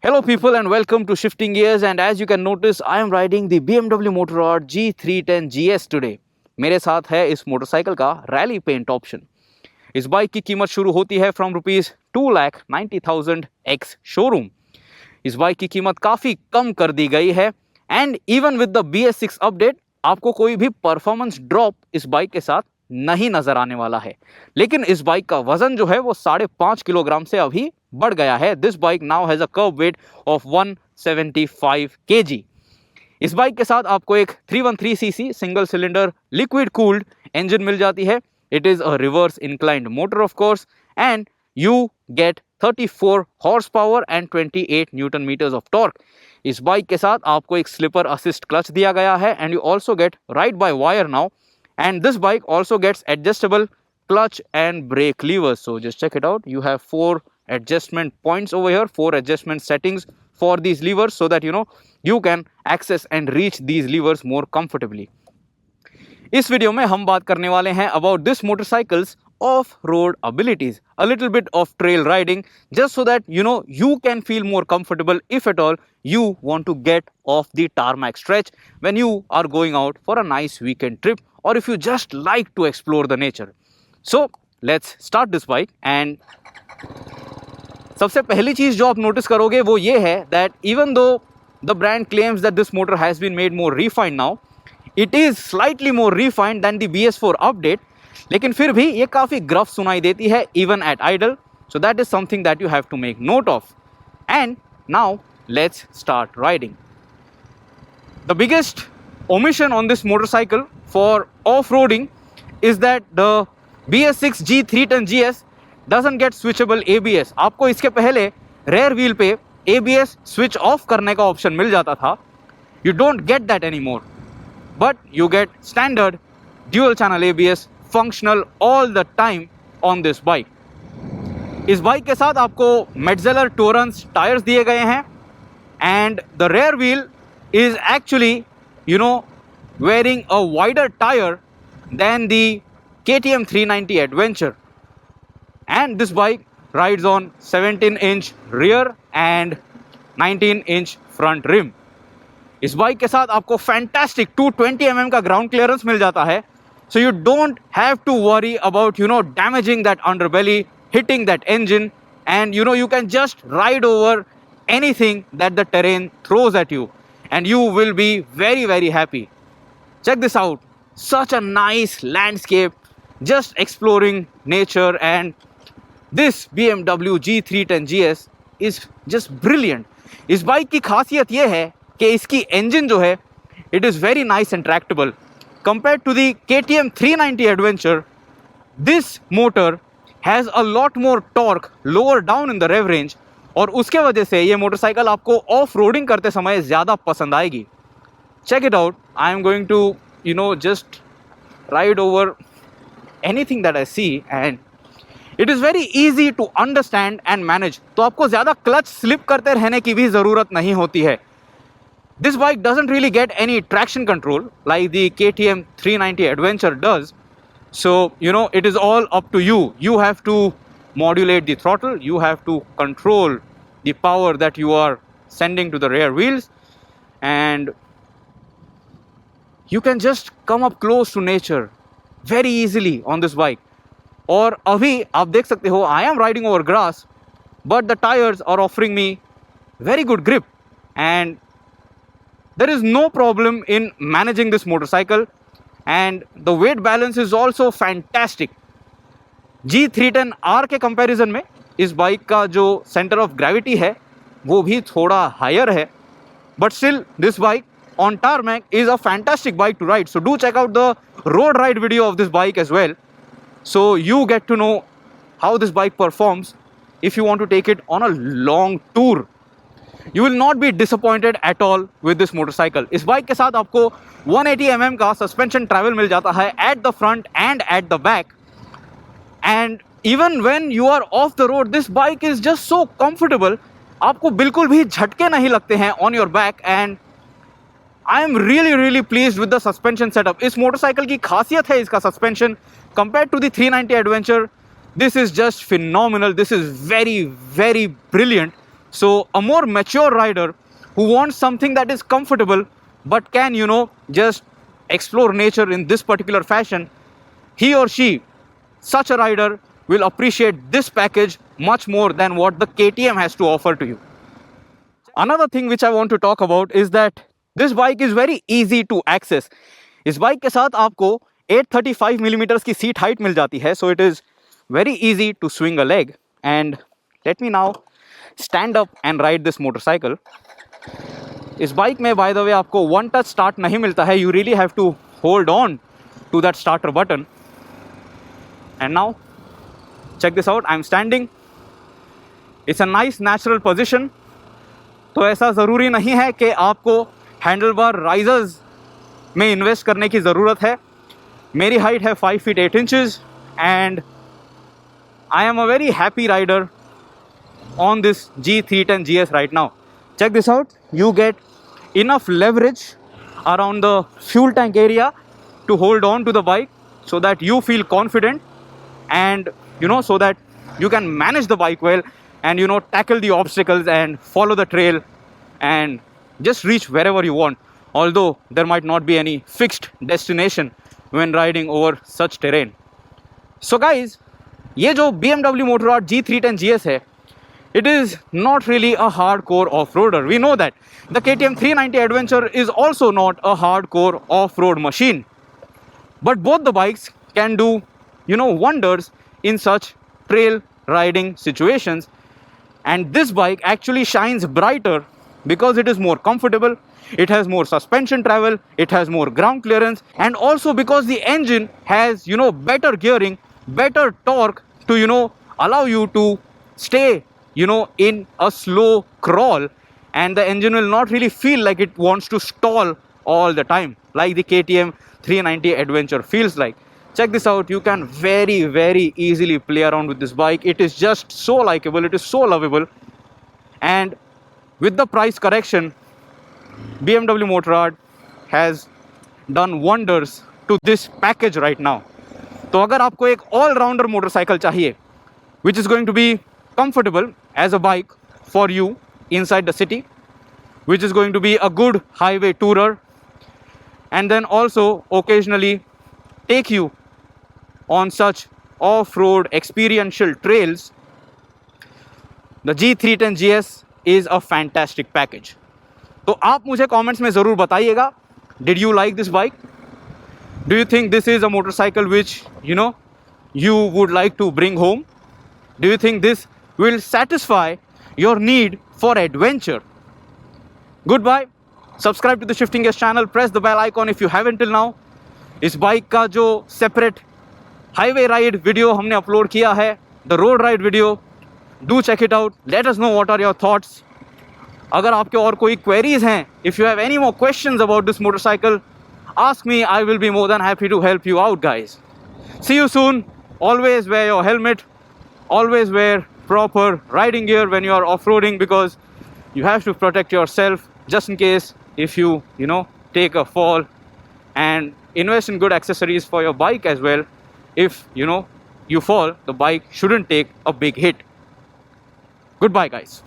Hello people and welcome to Shifting Gears, and as you can notice I am riding the BMW Motorrad G310 GS today. मेरे साथ है इस motorcycle का rally paint option. इस bike की कीमत शुरू होती है फ्रॉम ₹2,90,000 एक्स शोरूम। इस बाइक की कीमत काफ़ी कम कर दी गई है and even with the BS6 update आपको कोई भी परफॉर्मेंस ड्रॉप इस बाइक के साथ नहीं नजर आने वाला है। लेकिन इस बाइक का वजन जो है वो 5.5 किलोग्राम से अभी बढ़ गया है। This bike now has a curb weight of 175 kg। इस बाइक के साथ आपको एक 313cc single cylinder liquid cooled engine मिल जाती है। It is a reverse inclined motor of course and you get 34 horse power and 28 newton metres of torque. इस bike के साथ आपको एक स्लिपर असिस्ट क्लच दिया गया है and you also get rid by wire now, and this bike also gets adjustable clutch and brake levers. So just check it out. You have 4 adjustment points over here, 4 adjustment settings for these levers so that you can access and reach these levers more comfortably. इस video में हम बात करने वाले हैं about this motorcycle's off-road abilities, a little bit of trail riding, just so that you can feel more comfortable if at all you want to get off the tarmac stretch when you are going out for a nice weekend trip, or if you just like to explore the nature. So let's start this bike. And सबसे पहली चीज जो आप notice करोगे वो ये है that even though the brand claims that this motor has been made more refined now, it is slightly more refined than the BS4 update, लेकिन फिर भी ये काफ़ी ग्रफ सुनाई देती है even at idle. So that is something that you have to make note of. And now let's start riding. The biggest omission on this motorcycle for off-roading is that the BS6 G310 GS doesn't get switchable ABS. आपको इसके पहले rear wheel पे ABS switch off करने का option मिल जाता था. You don't get that anymore, but you get standard dual channel ABS functional all the time on this bike. इस bike के साथ आपको Metzeler Torrance टायर्स दिए गए हैं and the rear wheel is actually wearing a wider tire than the KTM 390 Adventure, and this bike rides on 17-inch rear and 19-inch front rim. इस bike के साथ आपको फैंटास्टिक 220 mm का ground clearance मिल जाता है, so you don't have to worry about damaging that underbelly, hitting that engine, and you can just ride over anything that the terrain throws at you and you will be very, very happy. Check this out, such a nice landscape, just exploring nature, and this BMW G310 GS is just brilliant. इस bike की खासियत ये है कि इसकी engine जो है it is very nice and tractable. Compared to the KTM 390 Adventure, this motor has a lot more torque lower down in the rev range, और उसके वजह से ये मोटरसाइकिल आपको ऑफ रोडिंग करते समय ज़्यादा पसंद आएगी. Check it out. I am going to just ride over anything that I see, and it is very easy to understand and manage. तो आपको ज़्यादा क्लच स्लिप करते रहने की भी ज़रूरत नहीं होती है. This bike doesn't really get any traction control like the KTM 390 Adventure does. So, it is all up to you. You have to modulate the throttle. You have to control the power that you are sending to the rear wheels. And you can just come up close to nature very easily on this bike. और अभी आप देख सकते हो, I am riding over grass, but the tires are offering me very good grip. And there is no problem in managing this motorcycle, and the weight balance is also fantastic. G310R के comparison में इस bike का जो centre of gravity है वो भी थोड़ा higher है, but still this bike on tarmac is a fantastic bike to ride. So do check out the road ride video of this bike as well, so you get to know how this bike performs if you want to take it on a long tour. You will not be disappointed at all with this motorcycle. इस bike के साथ आपको 180 mm का suspension travel मिल जाता है at the front and at the back. And even when you are off the road, this bike is just so comfortable. आपको बिल्कुल भी झटके नहीं लगते हैं on your back, and I am really, really pleased with the suspension setup. इस motorcycle की खासियत है इसका suspension. Compared to the 390 Adventure, this is just phenomenal. This is very, very brilliant. So a more mature rider who wants something that is comfortable but can, just explore nature in this particular fashion, he or she, such a rider, will appreciate this package much more than what the KTM has to offer to you. Another thing which I want to talk about is that this bike is very easy to access. इस bike के साथ आपको 835 millimeters की seat height मिल जाती है, so it is very easy to swing a leg. And let me now stand up and ride this motorcycle. इस bike में by the way आपको one touch start नहीं मिलता है, you really have to hold on to that starter button. And now check this out, I'm standing. It's a nice natural position. तो ऐसा ज़रूरी नहीं है कि आपको हैंडल बार राइजर्स में इन्वेस्ट करने की ज़रूरत है. मेरी हाइट है 5 feet 8 inches and I am a very happy rider on this G310 GS right now. Check this out, you get enough leverage around the fuel tank area to hold on to the bike so that you feel confident and so that you can manage the bike well and tackle the obstacles and follow the trail and just reach wherever you want, although there might not be any fixed destination when riding over such terrain. So guys, ये जो BMW Motorrad G310 GS है, it is not really a hardcore off-roader. We know that. The KTM 390 Adventure is also not a hardcore off-road machine. But both the bikes can do, wonders in such trail riding situations. And this bike actually shines brighter because it is more comfortable, it has more suspension travel, it has more ground clearance, and also because the engine has, better gearing, better torque to, allow you to stay, in a slow crawl, and the engine will not really feel like it wants to stall all the time, like the KTM 390 Adventure feels like. Check this out, you can very, very easily play around with this bike. It is just so likable, it is so lovable. And with the price correction, BMW Motorrad has done wonders to this package right now. तो अगर आपको एक all-rounder motorcycle चाहिए, which is going to be comfortable as a bike for you inside the city, which is going to be a good highway tourer, and then also occasionally take you on such off-road experiential trails, the G310 GS is a fantastic package. तो आप मुझे comments में ज़रूर बताइएगा, did you like this bike? Do you think this is a motorcycle which, you would like to bring home? Do you think this will satisfy your need for adventure? Goodbye. Subscribe to the Shifting Gears channel. Press the bell icon if you haven't till now. इस bike का जो separate highway ride video हमने upload किया है, the road ride video, do check it out. Let us know what are your thoughts. अगर आपके और कोई क्वेरीज हैं, if you have any more questions about this motorcycle, ask me. I will be more than happy to help you out, guys. See you soon. Always wear your helmet. Always wear proper riding gear when you are off-roading, because you have to protect yourself just in case if you take a fall, and invest in good accessories for your bike as well. If you fall, the bike shouldn't take a big hit. Goodbye, guys.